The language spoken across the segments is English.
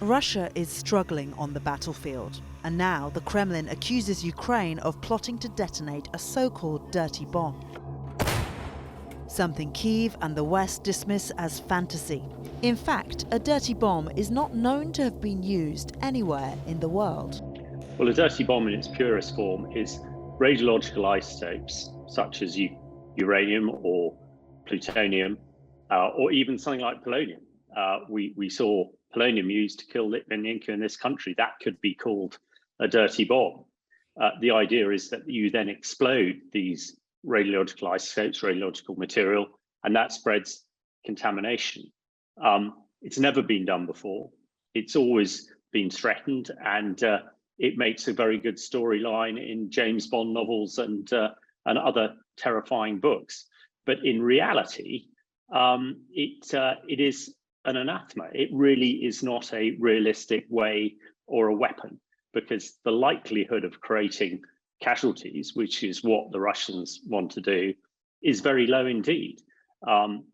Russia is struggling on the battlefield, and now the Kremlin accuses Ukraine of plotting to detonate a so-called dirty bomb. Something Kyiv and the West dismiss as fantasy. In fact, a dirty bomb is not known to have been used anywhere in the world. Well, a dirty bomb in its purest form is radiological isotopes such as uranium or plutonium, or even something like polonium. We saw polonium used to kill Litvinenko in this country. That could be called a dirty bomb. The idea is that you then explode these radiological isotopes, radiological material, and that spreads contamination. It's never been done before. It's always been threatened, and it makes a very good storyline in James Bond novels and other terrifying books. But in reality, it is an anathema. It really is not a realistic way or a weapon, because the likelihood of creating casualties, which is what the Russians want to do, is very low indeed.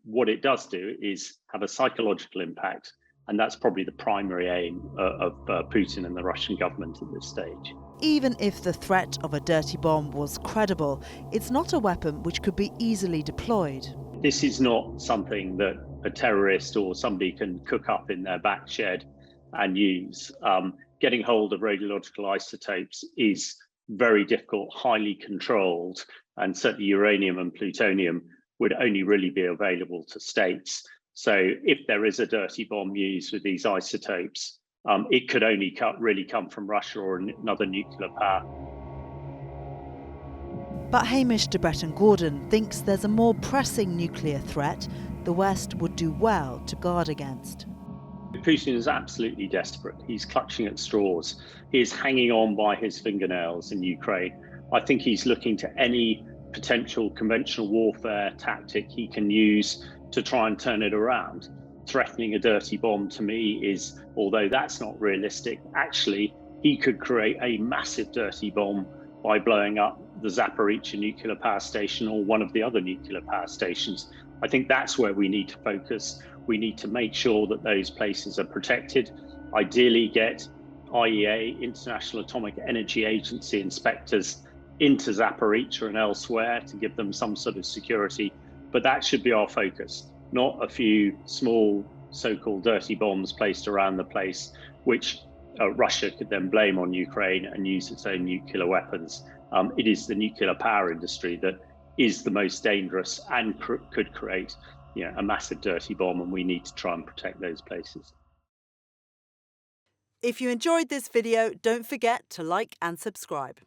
What it does do is have a psychological impact, and that's probably the primary aim of Putin and the Russian government at this stage. Even if the threat of a dirty bomb was credible, it's not a weapon which could be easily deployed. This is not something that a terrorist or somebody can cook up in their back shed and use. Getting hold of radiological isotopes is very difficult, highly controlled, and certainly uranium and plutonium would only really be available to states. So if there is a dirty bomb used with these isotopes, it could only really come from Russia or another nuclear power. But Hamish de Bretton-Gordon thinks there's a more pressing nuclear threat the West would do well to guard against. Putin is absolutely desperate. He's clutching at straws. He is hanging on by his fingernails in Ukraine. I think he's looking to any potential conventional warfare tactic he can use to try and turn it around. Threatening a dirty bomb, to me, is, although that's not realistic, actually he could create a massive dirty bomb by blowing up the Zaporizhzhia nuclear power station or one of the other nuclear power stations. I think that's where we need to focus. We need to make sure that those places are protected, ideally get IEA, International Atomic Energy Agency inspectors into Zaporizhzhia and elsewhere to give them some sort of security. But that should be our focus, not a few small so-called dirty bombs placed around the place, which Russia could then blame on Ukraine and use its own nuclear weapons. It is the nuclear power industry that is the most dangerous and could create a massive dirty bomb, and we need to try and protect those places. If you enjoyed this video, don't forget to like and subscribe.